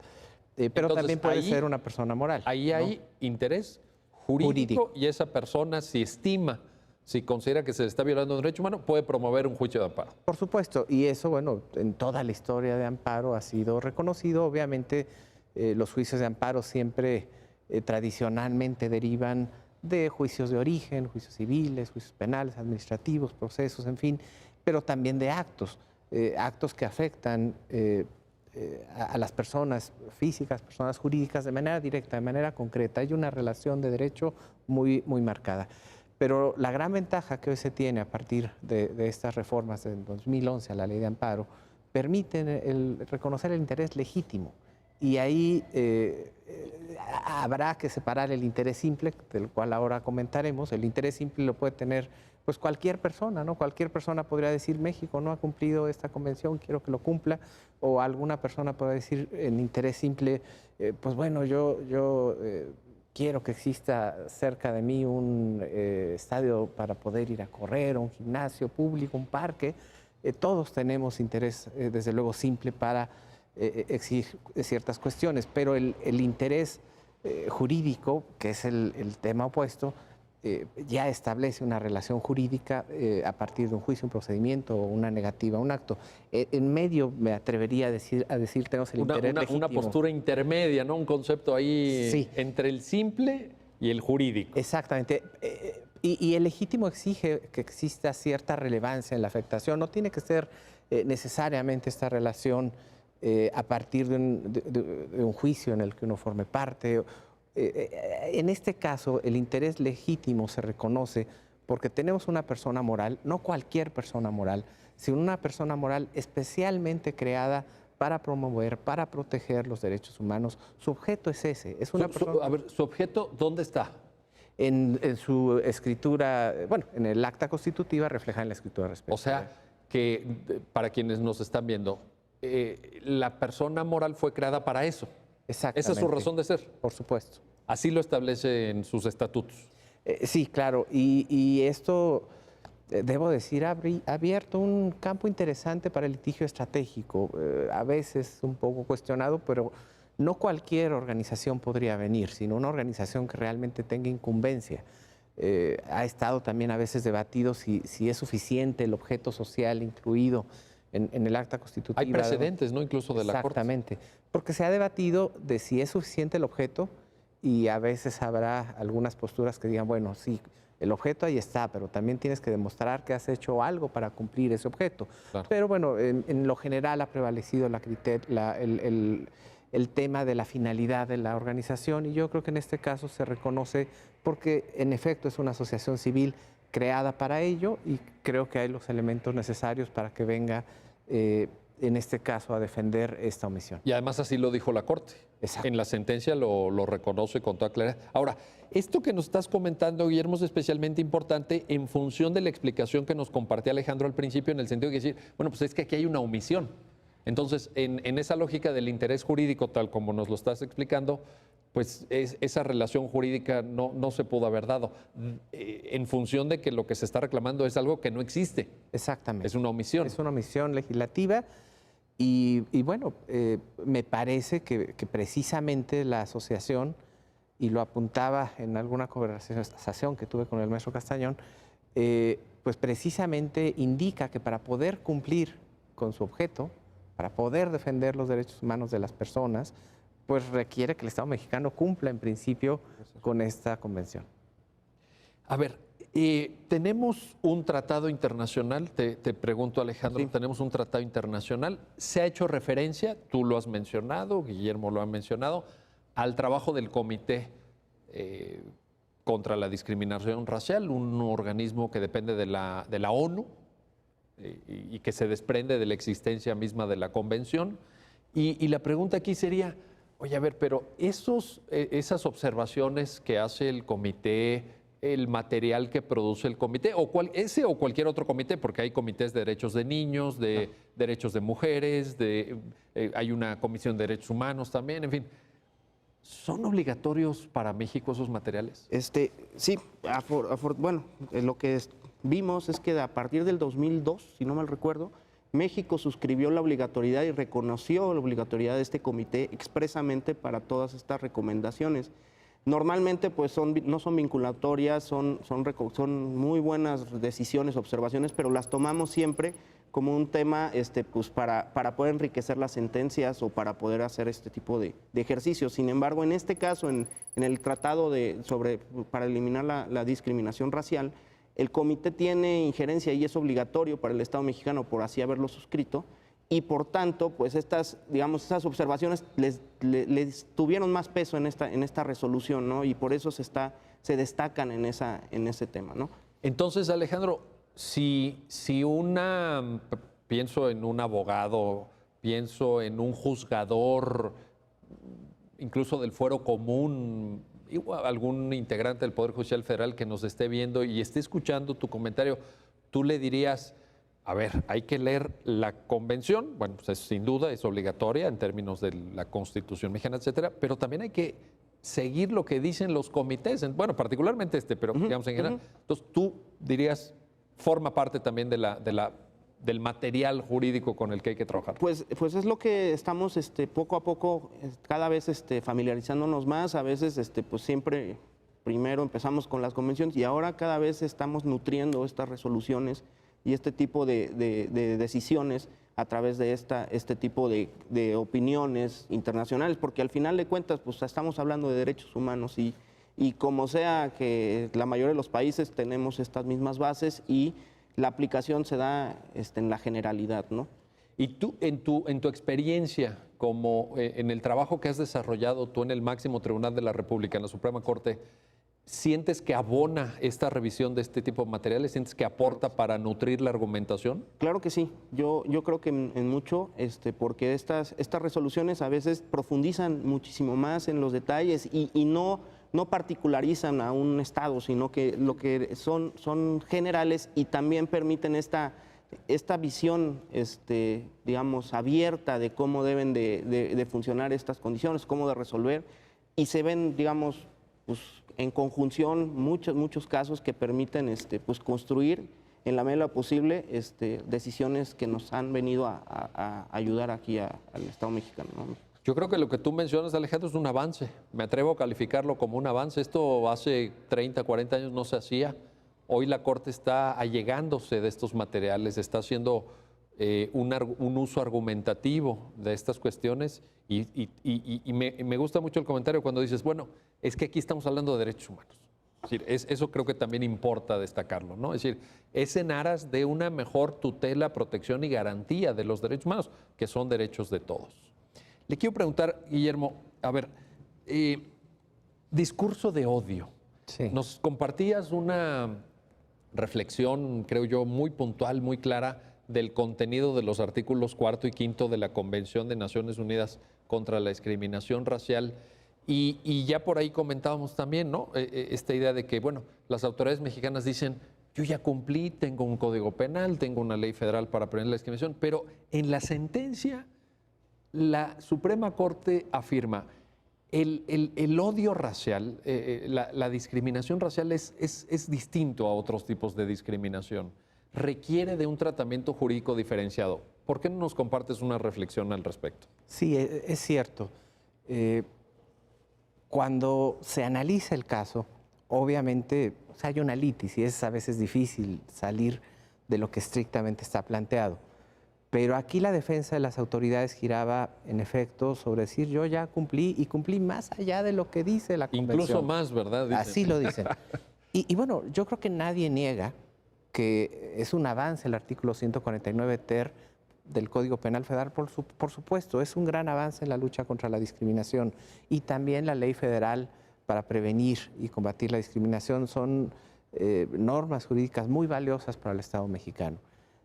pero entonces, también puede ser una persona moral. Ahí hay, ¿no?, interés jurídico, y esa persona, si estima, si considera que se le está violando un derecho humano, puede promover un juicio de amparo. Por supuesto, y eso, bueno, en toda la historia de amparo ha sido reconocido. Obviamente, los juicios de amparo siempre tradicionalmente derivan de juicios de origen, juicios civiles, juicios penales, administrativos, procesos, en fin, pero también de actos que afectan a las personas físicas, personas jurídicas, de manera directa, de manera concreta. Hay una relación de derecho muy, muy marcada. Pero la gran ventaja que hoy se tiene a partir de estas reformas del 2011 a la ley de amparo, permiten reconocer el interés legítimo. Y ahí habrá que separar el interés simple, del cual ahora comentaremos. El interés simple lo puede tener pues cualquier persona, ¿no? Cualquier persona podría decir, México no ha cumplido esta convención, quiero que lo cumpla. O alguna persona podrá decir en interés simple, pues bueno, yo quiero que exista cerca de mí un estadio para poder ir a correr, un gimnasio público, un parque. Todos tenemos interés, desde luego, simple para exigir ciertas cuestiones, pero el interés jurídico, que es el tema opuesto, ya establece una relación jurídica a partir de un juicio, un procedimiento o una negativa, un acto. En medio me atrevería a decir tenemos el interés legítimo. Una postura intermedia, ¿no? Un concepto ahí, sí, entre el simple y el jurídico. Exactamente. Y el legítimo exige que exista cierta relevancia en la afectación. No tiene que ser necesariamente esta relación a partir de un juicio en el que uno forme parte. En este caso, el interés legítimo se reconoce porque tenemos una persona moral, no cualquier persona moral, sino una persona moral especialmente creada para promover, para proteger los derechos humanos. Su objeto es ese. Es una persona... A ver, ¿su objeto dónde está? En su escritura, bueno, en el acta constitutiva refleja en la escritura respectiva. O sea, que para quienes nos están viendo, la persona moral fue creada para eso. Exactamente. Esa es su razón de ser. Por supuesto. Así lo establece en sus estatutos. Sí, claro. Y esto, debo decir, ha abierto un campo interesante para el litigio estratégico. A veces un poco cuestionado, pero no cualquier organización podría venir, sino una organización que realmente tenga incumbencia. Ha estado también a veces debatido si es suficiente el objeto social incluido en el acta constitutiva. Hay precedentes, ¿no? Incluso de la Corte. Exactamente, porque se ha debatido de si es suficiente el objeto y a veces habrá algunas posturas que digan, bueno, sí, el objeto ahí está, pero también tienes que demostrar que has hecho algo para cumplir ese objeto. Claro. Pero bueno, en lo general ha prevalecido el tema de la finalidad de la organización y yo creo que en este caso se reconoce porque en efecto es una asociación civil creada para ello y creo que hay los elementos necesarios para que venga en este caso a defender esta omisión. Y además así lo dijo la Corte. Exacto. En la sentencia lo reconoce con toda claridad. Ahora, esto que nos estás comentando, Guillermo, es especialmente importante en función de la explicación que nos compartía Alejandro al principio, en el sentido de decir, bueno, pues es que aquí hay una omisión. Entonces, en esa lógica del interés jurídico, tal como nos lo estás explicando, pues esa relación jurídica no se pudo haber dado en función de que lo que se está reclamando es algo que no existe. Exactamente. Es una omisión. Es una omisión legislativa y bueno, me parece que precisamente la asociación, y lo apuntaba en alguna conversación que tuve con el maestro Castañón, pues precisamente indica que para poder cumplir con su objeto, para poder defender los derechos humanos de las personas, pues requiere que el Estado mexicano cumpla en principio con esta convención. A ver, tenemos un tratado internacional, te pregunto Alejandro, Sí. tenemos un tratado internacional, se ha hecho referencia, tú lo has mencionado, Guillermo lo ha mencionado, al trabajo del Comité contra la Discriminación Racial, un organismo que depende de la ONU, y que se desprende de la existencia misma de la convención. Y la pregunta aquí sería, oye, a ver, pero esas observaciones que hace el comité, el material que produce el comité, ese o cualquier otro comité, porque hay comités de derechos de niños, de derechos de mujeres, hay una comisión de derechos humanos también, en fin, ¿son obligatorios para México esos materiales? Sí, bueno, lo que vimos es que a partir del 2002, si no mal recuerdo, México suscribió la obligatoriedad y reconoció la obligatoriedad de este comité expresamente para todas estas recomendaciones. Normalmente pues no son vinculatorias, son muy buenas decisiones, observaciones, pero las tomamos siempre como un tema pues para poder enriquecer las sentencias o para poder hacer este tipo de ejercicios. Sin embargo, en este caso, en el tratado para eliminar la discriminación racial, el comité tiene injerencia y es obligatorio para el Estado mexicano por así haberlo suscrito y por tanto, pues esas observaciones les tuvieron más peso en esta resolución, ¿no? Y por eso se destacan en ese tema, ¿no? Entonces, Alejandro, pienso en un abogado, pienso en un juzgador, incluso del fuero común, algún integrante del Poder Judicial Federal que nos esté viendo y esté escuchando tu comentario, tú le dirías, a ver, hay que leer la convención, bueno, pues sin duda es obligatoria en términos de la Constitución mexicana, etcétera, pero también hay que seguir lo que dicen los comités, bueno, particularmente pero digamos en general. Entonces, tú dirías, forma parte también del material jurídico con el que hay que trabajar. Pues es lo que estamos poco a poco, cada vez familiarizándonos más. A veces pues siempre primero empezamos con las convenciones y ahora cada vez estamos nutriendo estas resoluciones y este tipo de decisiones a través de este tipo de opiniones internacionales, porque al final de cuentas pues estamos hablando de derechos humanos y como sea que la mayoría de los países tenemos estas mismas bases y la aplicación se da en la generalidad, ¿no? Y tú, en tu experiencia, como en el trabajo que has desarrollado tú en el máximo tribunal de la República, en la Suprema Corte, ¿sientes que abona esta revisión de este tipo de materiales? ¿Sientes que aporta para nutrir la argumentación? Claro que sí, yo creo que en mucho, porque estas resoluciones a veces profundizan muchísimo más en los detalles y no particularizan a un estado, sino que lo que son generales y también permiten esta visión, digamos, abierta de cómo deben de funcionar estas condiciones, cómo de resolver, y se ven, digamos, pues, en conjunción muchos casos que permiten pues, construir en la medida posible decisiones que nos han venido a ayudar aquí al Estado mexicano, ¿no? Yo creo que lo que tú mencionas, Alejandro, es un avance. Me atrevo a calificarlo como un avance. Esto hace 30, 40 años no se hacía. Hoy la Corte está allegándose de estos materiales, está haciendo un uso argumentativo de estas cuestiones y me gusta mucho el comentario cuando dices, bueno, es que aquí estamos hablando de derechos humanos. Es decir, eso creo que también importa destacarlo, ¿no? Es decir, es en aras de una mejor tutela, protección y garantía de los derechos humanos, que son derechos de todos. Le quiero preguntar, Guillermo, a ver, discurso de odio. Sí. Nos compartías una reflexión, creo yo, muy puntual, muy clara del contenido de los artículos 4 y 5 de la Convención de Naciones Unidas contra la Discriminación Racial. Y ya por ahí comentábamos también, ¿no? Esta idea de que, bueno, las autoridades mexicanas dicen, yo ya cumplí, tengo un código penal, tengo una ley federal para prevenir la discriminación, pero en la sentencia la Suprema Corte afirma, el odio racial, la discriminación racial es distinto a otros tipos de discriminación. Requiere de un tratamiento jurídico diferenciado. ¿Por qué no nos compartes una reflexión al respecto? Sí, es cierto. Cuando se analiza el caso, obviamente hay una litis y es a veces difícil salir de lo que estrictamente está planteado. Pero aquí la defensa de las autoridades giraba, en efecto, sobre decir yo ya cumplí y cumplí más allá de lo que dice la Convención. Incluso más, ¿verdad? Dicen. Así lo dicen. Y bueno, yo creo que nadie niega que es un avance el artículo 149 ter del Código Penal Federal, por supuesto, es un gran avance en la lucha contra la discriminación. Y también la Ley Federal para prevenir y combatir la discriminación son normas jurídicas muy valiosas para el Estado mexicano.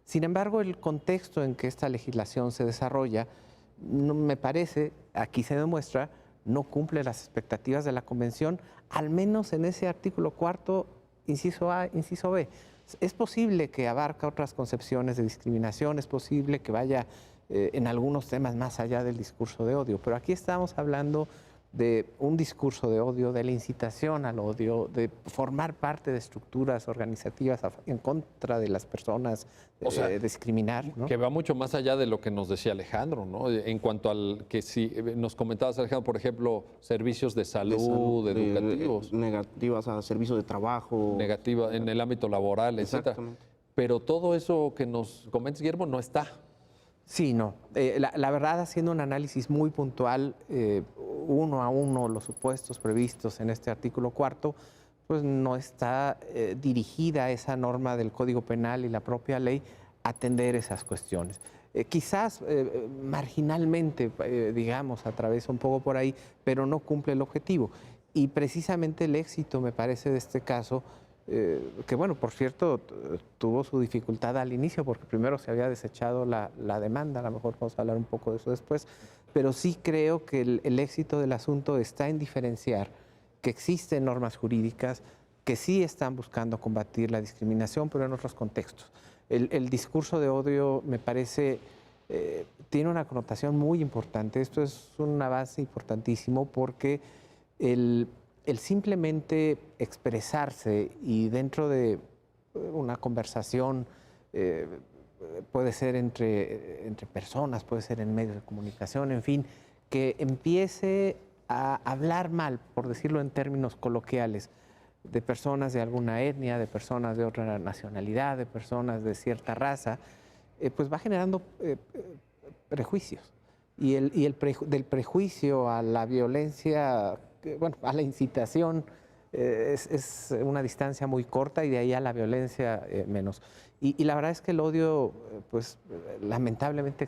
Sin embargo, el contexto en que esta legislación se desarrolla, me parece, aquí se demuestra, no cumple las expectativas de la Convención, al menos en ese artículo 4, inciso A, inciso B. Es posible que abarca otras concepciones de discriminación, es posible que vaya en algunos temas más allá del discurso de odio, pero aquí estamos hablando de un discurso de odio, de la incitación al odio, de formar parte de estructuras organizativas en contra de las personas, o sea, discriminar, ¿no? Que va mucho más allá de lo que nos decía Alejandro, ¿no? En cuanto al que si nos comentabas, Alejandro, por ejemplo, servicios de salud, educativos. Negativas a servicios de trabajo. Negativa en el ámbito laboral, etcétera. Pero todo eso que nos comentas, Guillermo, no está. Sí, no. La verdad, haciendo un análisis muy puntual, uno a uno, los supuestos previstos en este artículo 4, pues no está dirigida esa norma del Código Penal y la propia ley a atender esas cuestiones. Quizás marginalmente, digamos, atraviesa un poco por ahí, pero no cumple el objetivo. Y precisamente el éxito, me parece, de este caso, que bueno, por cierto, tuvo su dificultad al inicio porque primero se había desechado la demanda, a lo mejor vamos a hablar un poco de eso después, pero sí creo que el éxito del asunto está en diferenciar que existen normas jurídicas que sí están buscando combatir la discriminación, pero en otros contextos. El discurso de odio, me parece, tiene una connotación muy importante. Esto es un avance importantísimo porque el simplemente expresarse y dentro de una conversación, puede ser entre personas, puede ser en medios de comunicación, en fin, que empiece a hablar mal, por decirlo en términos coloquiales, de personas de alguna etnia, de personas de otra nacionalidad, de personas de cierta raza, pues va generando prejuicios. Y del prejuicio a la violencia, bueno, a la incitación, es una distancia muy corta y de ahí a la violencia menos. Y la verdad es que el odio, pues lamentablemente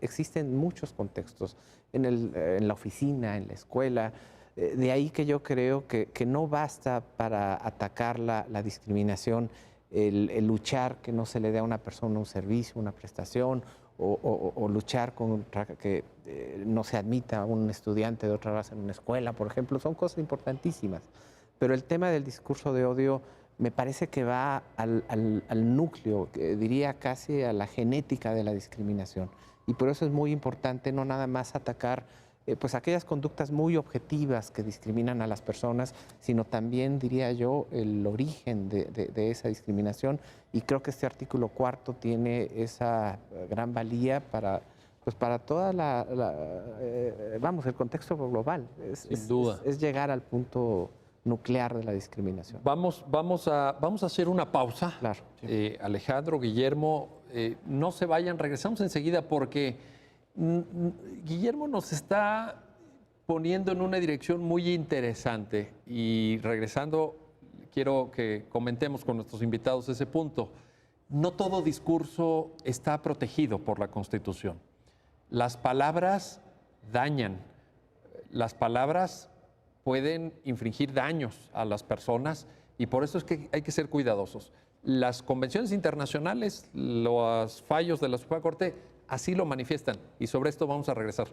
existe en muchos contextos, en la oficina, en la escuela, De ahí que yo creo que no basta para atacar la discriminación el luchar que no se le dé a una persona un servicio, una prestación, o luchar contra que no se admita a un estudiante de otra raza en una escuela, por ejemplo. Son cosas importantísimas. Pero el tema del discurso de odio me parece que va al núcleo, diría casi a la genética de la discriminación. Y por eso es muy importante no nada más atacar pues aquellas conductas muy objetivas que discriminan a las personas, sino también, diría yo, el origen de esa discriminación. Y creo que este artículo 4 tiene esa gran valía para, pues para toda vamos, el contexto global. Sin duda. Es llegar al punto nuclear de la discriminación. Vamos a hacer una pausa. Claro. Alejandro, Guillermo, no se vayan, regresamos enseguida porque Guillermo nos está poniendo en una dirección muy interesante y regresando quiero que comentemos con nuestros invitados ese punto. No todo discurso está protegido por la Constitución. Las palabras dañan, las palabras pueden infligir daños a las personas y por eso es que hay que ser cuidadosos. Las convenciones internacionales, los fallos de la Suprema Corte así lo manifiestan y sobre esto vamos a regresar.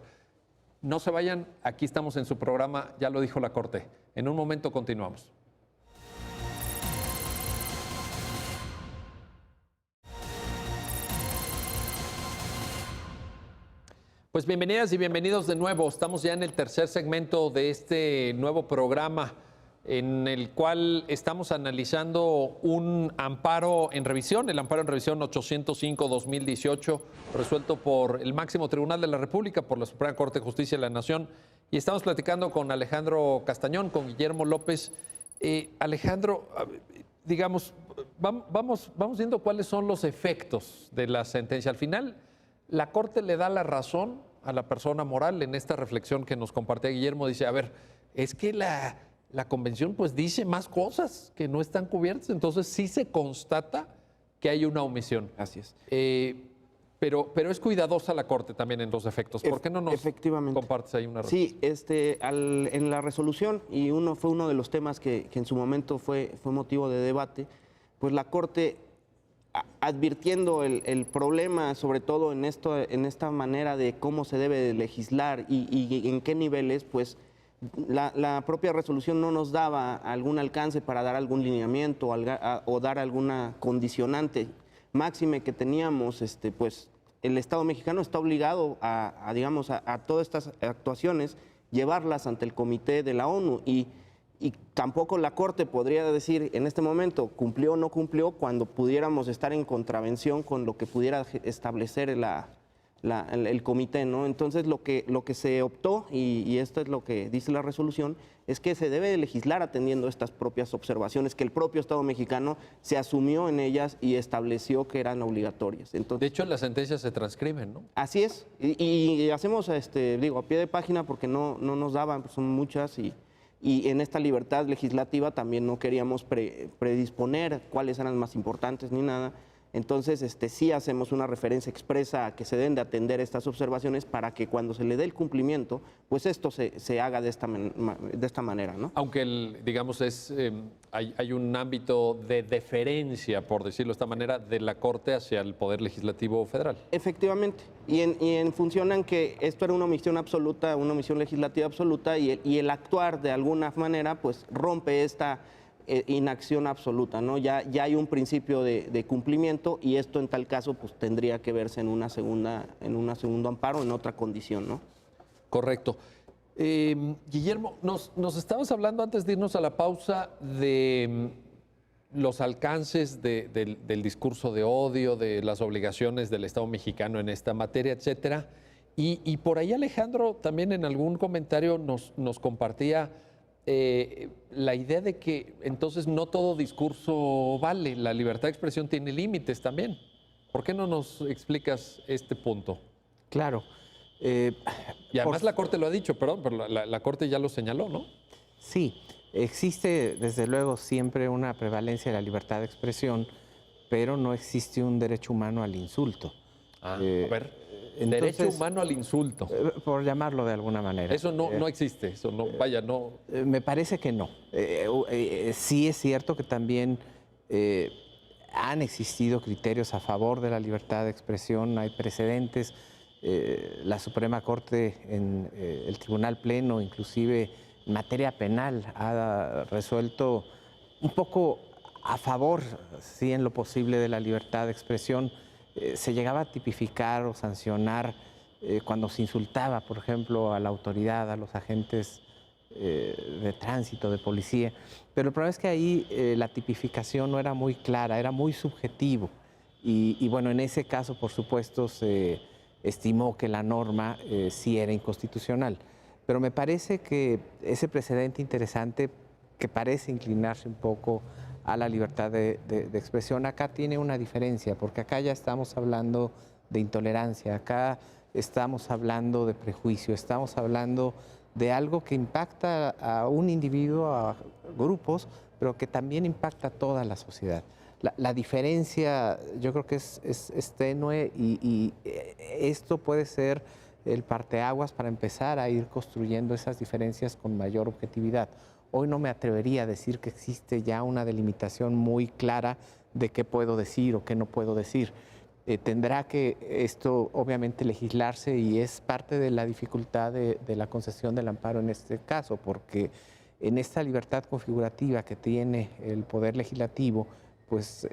No se vayan, aquí estamos en su programa, ya lo dijo la Corte. En un momento continuamos. Pues bienvenidas y bienvenidos de nuevo. Estamos ya en el tercer segmento de este nuevo programa en el cual estamos analizando un amparo en revisión, el amparo en revisión 805-2018, resuelto por el máximo tribunal de la República, por la Suprema Corte de Justicia de la Nación. Y estamos platicando con Alejandro Castañón, con Guillermo López. Alejandro, digamos, vamos viendo cuáles son los efectos de la sentencia. Al final, la Corte le da la razón a la persona moral en esta reflexión que nos compartía Guillermo. Dice, a ver, es que la convención pues dice más cosas que no están cubiertas, entonces sí se constata que hay una omisión. Así es. Pero es cuidadosa la Corte también en los efectos. ¿Por qué no nos compartes ahí una respuesta? Sí, en la resolución, y fue uno de los temas que en su momento fue motivo de debate, pues la Corte, advirtiendo el problema, sobre todo en esta manera de cómo se debe de legislar y en qué niveles, pues la propia resolución no nos daba algún alcance para dar algún lineamiento o dar alguna condicionante. Máxime que teníamos, pues el Estado mexicano está obligado a todas estas actuaciones llevarlas ante el Comité de la ONU y tampoco la Corte podría decir en este momento cumplió o no cumplió cuando pudiéramos estar en contravención con lo que pudiera establecer el comité, ¿no? Entonces lo que se optó, y esto es lo que dice la resolución, es que se debe legislar atendiendo estas propias observaciones que el propio Estado mexicano se asumió en ellas y estableció que eran obligatorias. Entonces, de hecho, las sentencias se transcriben, ¿no? Así es, y hacemos, a pie de página porque no nos daban, pues son muchas y en esta libertad legislativa también no queríamos predisponer cuáles eran más importantes ni nada. Entonces, sí hacemos una referencia expresa a que se deben de atender estas observaciones para que cuando se le dé el cumplimiento, pues esto se haga de esta manera, ¿no? Aunque, digamos, hay un ámbito de deferencia, por decirlo de esta manera, de la Corte hacia el Poder Legislativo Federal. Efectivamente. Y en función en que esto era una omisión absoluta, una omisión legislativa absoluta, y el actuar de alguna manera, pues rompe esta inacción absoluta, ¿no? Ya hay un principio de cumplimiento y esto en tal caso pues tendría que verse en un segundo amparo, en otra condición, ¿no? Correcto. Guillermo, nos estabas hablando antes de irnos a la pausa de los alcances del discurso de odio, de las obligaciones del Estado mexicano en esta materia, etcétera. Y por ahí Alejandro también en algún comentario nos compartía la idea de que entonces no todo discurso vale, la libertad de expresión tiene límites también. ¿Por qué no nos explicas este punto? Claro. Y además la Corte lo ha dicho, perdón, pero la Corte ya lo señaló, ¿no? Sí, existe desde luego siempre una prevalencia de la libertad de expresión, pero no existe un derecho humano al insulto. A ver. Derecho humano al insulto. Por llamarlo de alguna manera. Eso no existe, eso no, vaya, no. Me parece que no. Sí es cierto que también han existido criterios a favor de la libertad de expresión, hay precedentes. La Suprema Corte en el Tribunal Pleno, inclusive en materia penal, ha resuelto un poco a favor, sí, en lo posible, de la libertad de expresión. Se llegaba a tipificar o sancionar cuando se insultaba, por ejemplo, a la autoridad, a los agentes de tránsito, de policía. Pero el problema es que ahí la tipificación no era muy clara, era muy subjetivo. Y bueno, en ese caso, por supuesto, se estimó que la norma sí era inconstitucional. Pero me parece que ese precedente interesante, que parece inclinarse un poco a la libertad de expresión, acá tiene una diferencia, porque acá ya estamos hablando de intolerancia, acá estamos hablando de prejuicio, estamos hablando de algo que impacta a un individuo, a grupos, pero que también impacta a toda la sociedad. La diferencia yo creo que es tenue y esto puede ser el parteaguas para empezar a ir construyendo esas diferencias con mayor objetividad. Hoy no me atrevería a decir que existe ya una delimitación muy clara de qué puedo decir o qué no puedo decir. Tendrá que esto obviamente legislarse y es parte de la dificultad de la concesión del amparo en este caso, porque en esta libertad configurativa que tiene el Poder Legislativo, pues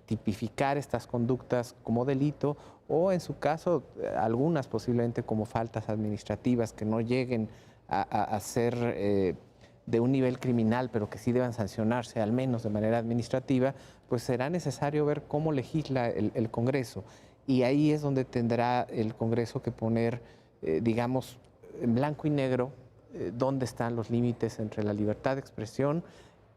tipificar estas conductas como delito o en su caso algunas posiblemente como faltas administrativas que no lleguen a ser de un nivel criminal, pero que sí deban sancionarse al menos de manera administrativa, pues será necesario ver cómo legisla el Congreso. Y ahí es donde tendrá el Congreso que poner, digamos, en blanco y negro, dónde están los límites entre la libertad de expresión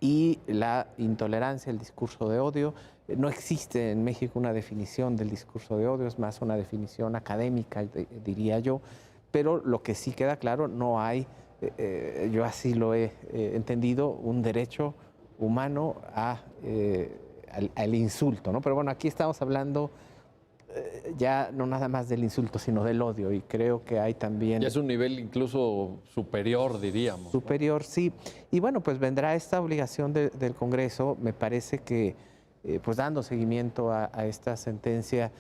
y la intolerancia, el discurso de odio. No existe en México una definición del discurso de odio, es más una definición académica, diría yo, pero lo que sí queda claro, no hay, yo así lo he entendido, un derecho humano al insulto, ¿no? Pero bueno, aquí estamos hablando ya no nada más del insulto, sino del odio, y creo que hay también... Ya es un nivel incluso superior, diríamos. Superior, ¿no? Sí. Y bueno, pues vendrá esta obligación del Congreso. Me parece que, pues dando seguimiento a esta sentencia,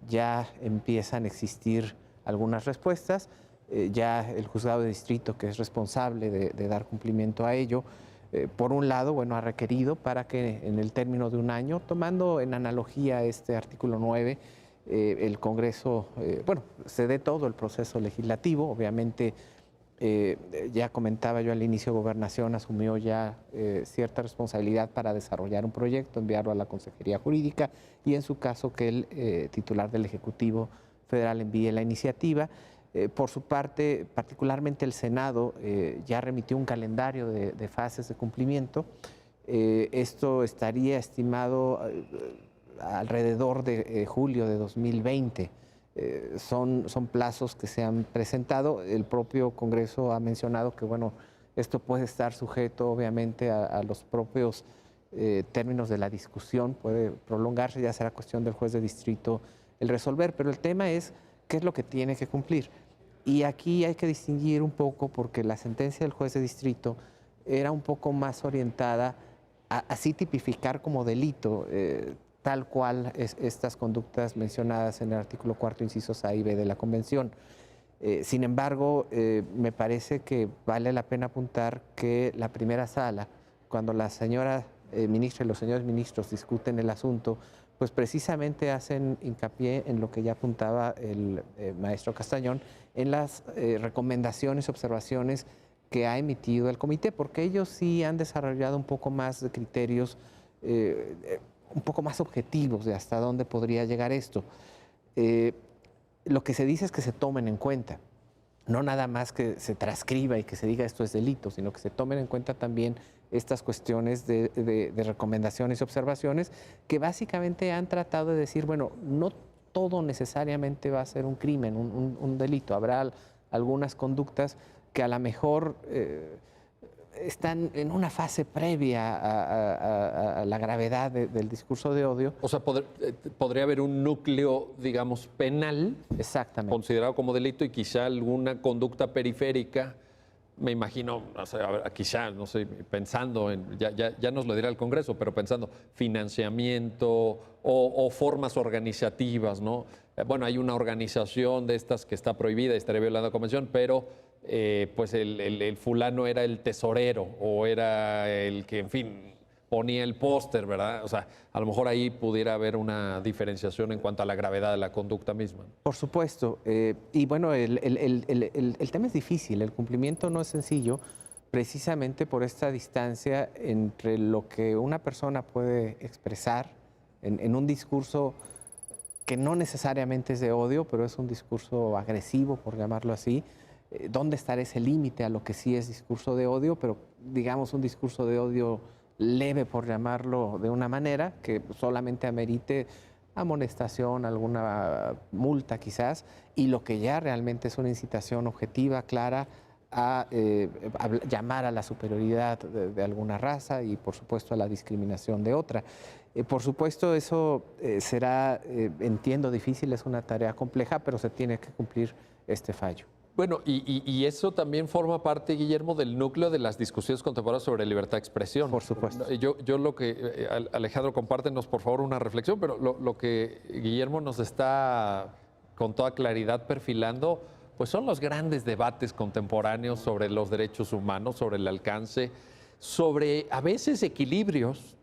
ya empiezan a existir algunas respuestas. Ya el juzgado de distrito, que es responsable de dar cumplimiento a ello, por un lado, bueno, ha requerido para que en el término de un año, tomando en analogía este artículo 9, el Congreso, bueno, se dé todo el proceso legislativo. Obviamente, ya comentaba yo al inicio, Gobernación asumió ya cierta responsabilidad para desarrollar un proyecto, enviarlo a la Consejería Jurídica y en su caso que el titular del Ejecutivo Federal envíe la iniciativa. Por su parte, particularmente el Senado ya remitió un calendario de fases de cumplimiento. Esto estaría estimado alrededor de julio de 2020. Son plazos que se han presentado. El propio Congreso ha mencionado que, bueno, esto puede estar sujeto obviamente a los propios términos de la discusión, puede prolongarse, ya será cuestión del juez de distrito el resolver, pero el tema es qué es lo que tiene que cumplir. Y aquí hay que distinguir un poco, porque la sentencia del juez de distrito era un poco más orientada a así tipificar como delito tal cual estas conductas mencionadas en el artículo 4, incisos A y B de la Convención. Sin embargo, me parece que vale la pena apuntar que la primera sala, cuando la señora ministra y los señores ministros discuten el asunto, pues precisamente hacen hincapié en lo que ya apuntaba el maestro Castañón, en las recomendaciones, observaciones que ha emitido el comité, porque ellos sí han desarrollado un poco más de criterios un poco más objetivos de hasta dónde podría llegar esto. Lo que se dice es que se tomen en cuenta, no nada más que se transcriba y que se diga esto es delito, sino que se tomen en cuenta también estas cuestiones de recomendaciones y observaciones que básicamente han tratado de decir, bueno, no todo necesariamente va a ser un crimen, un delito. Habrá algunas conductas que a lo mejor están en una fase previa a la gravedad del discurso de odio. O sea, podría haber un núcleo, digamos, penal Exactamente. considerado como delito y quizá alguna conducta periférica, me imagino, o sea, a ver, quizá, no sé, pensando en, ya nos lo dirá el Congreso, pero pensando financiamiento o formas organizativas, ¿no? Bueno, hay una organización de estas que está prohibida y estaría violando la convención, pero pues el fulano era el tesorero o era el que, en fin, ponía el póster, ¿verdad? O sea, a lo mejor ahí pudiera haber una diferenciación en cuanto a la gravedad de la conducta misma. Por supuesto. Y bueno, el tema es difícil, el cumplimiento no es sencillo, precisamente por esta distancia entre lo que una persona puede expresar en un discurso que no necesariamente es de odio, pero es un discurso agresivo, por llamarlo así. ¿Dónde estará ese límite a lo que sí es discurso de odio? Pero digamos un discurso de odio leve, por llamarlo de una manera, que solamente amerite amonestación, alguna multa quizás, y lo que ya realmente es una incitación objetiva, clara, a llamar a la superioridad de alguna raza y por supuesto a la discriminación de otra. Por supuesto eso será, entiendo, difícil, es una tarea compleja, pero se tiene que cumplir este fallo. Bueno, y eso también forma parte, Guillermo, del núcleo de las discusiones contemporáneas sobre libertad de expresión. Por supuesto. Yo lo que, Alejandro, compártenos por favor una reflexión, pero lo que Guillermo nos está con toda claridad perfilando, pues son los grandes debates contemporáneos sobre los derechos humanos, sobre el alcance, sobre a veces equilibrios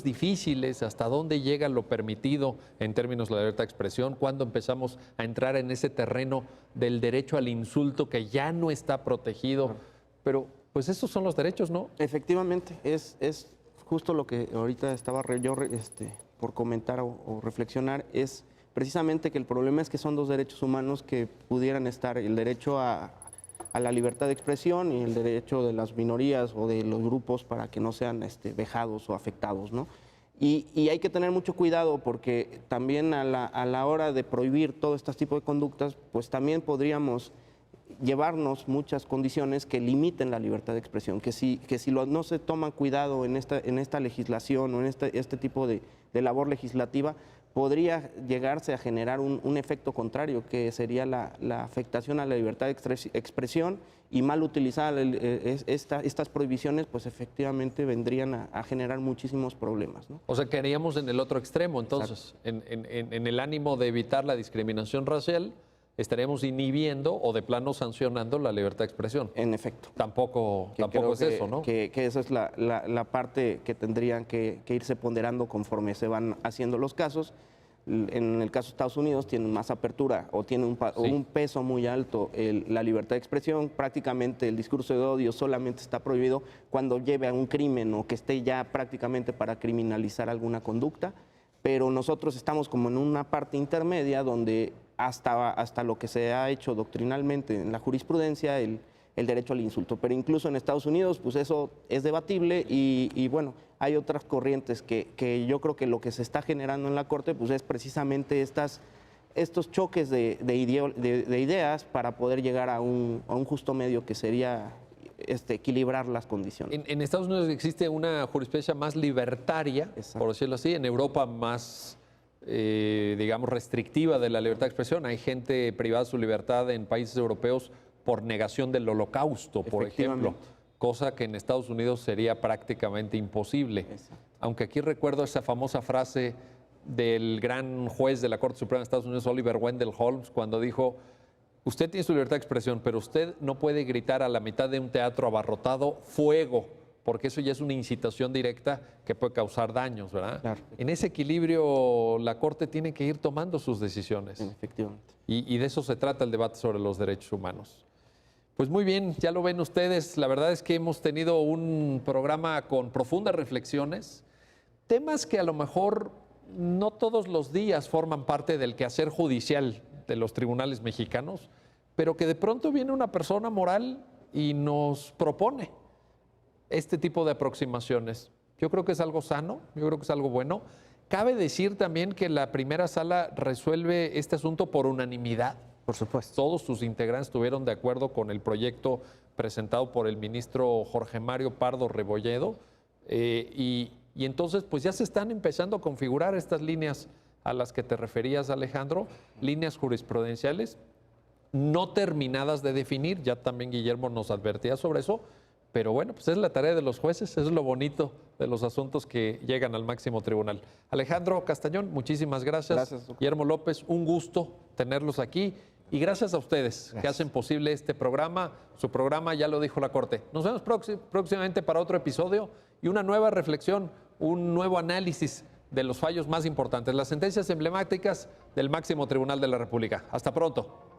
difíciles, hasta dónde llega lo permitido en términos de la libertad de expresión, cuando empezamos a entrar en ese terreno del derecho al insulto que ya no está protegido. Pero pues esos son los derechos, ¿no? Efectivamente, es justo lo que ahorita estaba yo por comentar o reflexionar, es precisamente que el problema es que son dos derechos humanos que pudieran estar, el derecho a la libertad de expresión y el derecho de las minorías o de los grupos para que no sean vejados o afectados, ¿no? Y hay que tener mucho cuidado porque también a la hora de prohibir todo este tipo de conductas, pues también podríamos llevarnos muchas condiciones que limiten la libertad de expresión, que si no se toma cuidado en esta legislación o en este tipo de labor legislativa, podría llegarse a generar un efecto contrario, que sería la afectación a la libertad de expresión, y mal utilizadas estas prohibiciones, pues efectivamente vendrían a generar muchísimos problemas, ¿no? O sea, quedaríamos en el otro extremo, entonces, en el ánimo de evitar la discriminación racial, estaríamos inhibiendo o de plano sancionando la libertad de expresión. En efecto. Tampoco es eso, ¿no? Que esa es la parte que tendrían que irse ponderando conforme se van haciendo los casos. En el caso de Estados Unidos tienen más apertura o tiene un peso muy alto la libertad de expresión. Prácticamente el discurso de odio solamente está prohibido cuando lleve a un crimen o que esté ya prácticamente para criminalizar alguna conducta. Pero nosotros estamos como en una parte intermedia donde hasta lo que se ha hecho doctrinalmente en la jurisprudencia, el derecho al insulto. Pero incluso en Estados Unidos, pues eso es debatible y bueno, hay otras corrientes que yo creo que lo que se está generando en la Corte pues es precisamente estos choques de ideas para poder llegar a un justo medio que sería equilibrar las condiciones. En Estados Unidos existe una jurisprudencia más libertaria, Exacto. por decirlo así, en Europa más, digamos, restrictiva de la libertad de expresión. Hay gente privada de su libertad en países europeos por negación del holocausto, por ejemplo, cosa que en Estados Unidos sería prácticamente imposible. Exacto. Aunque aquí recuerdo esa famosa frase del gran juez de la Corte Suprema de Estados Unidos, Oliver Wendell Holmes, cuando dijo: usted tiene su libertad de expresión, pero usted no puede gritar a la mitad de un teatro abarrotado "fuego", porque eso ya es una incitación directa que puede causar daños, ¿verdad? Claro. En ese equilibrio la Corte tiene que ir tomando sus decisiones. Efectivamente. Y de eso se trata el debate sobre los derechos humanos. Pues muy bien, ya lo ven ustedes, la verdad es que hemos tenido un programa con profundas reflexiones, temas que a lo mejor no todos los días forman parte del quehacer judicial de los tribunales mexicanos, pero que de pronto viene una persona moral y nos propone este tipo de aproximaciones. Yo creo que es algo sano, yo creo que es algo bueno. Cabe decir también que la primera sala resuelve este asunto por unanimidad. Por supuesto. Todos sus integrantes estuvieron de acuerdo con el proyecto presentado por el ministro Jorge Mario Pardo Rebolledo, y entonces pues ya se están empezando a configurar estas líneas a las que te referías, Alejandro, líneas jurisprudenciales no terminadas de definir, ya también Guillermo nos advertía sobre eso, pero bueno, pues es la tarea de los jueces, es lo bonito de los asuntos que llegan al máximo tribunal. Alejandro Castañón, muchísimas gracias. Gracias. Guillermo López, un gusto tenerlos aquí y gracias a ustedes que hacen posible este programa. Su programa ya lo dijo la Corte. Nos vemos próximamente para otro episodio y una nueva reflexión, un nuevo análisis de los fallos más importantes, las sentencias emblemáticas del máximo tribunal de la República. Hasta pronto.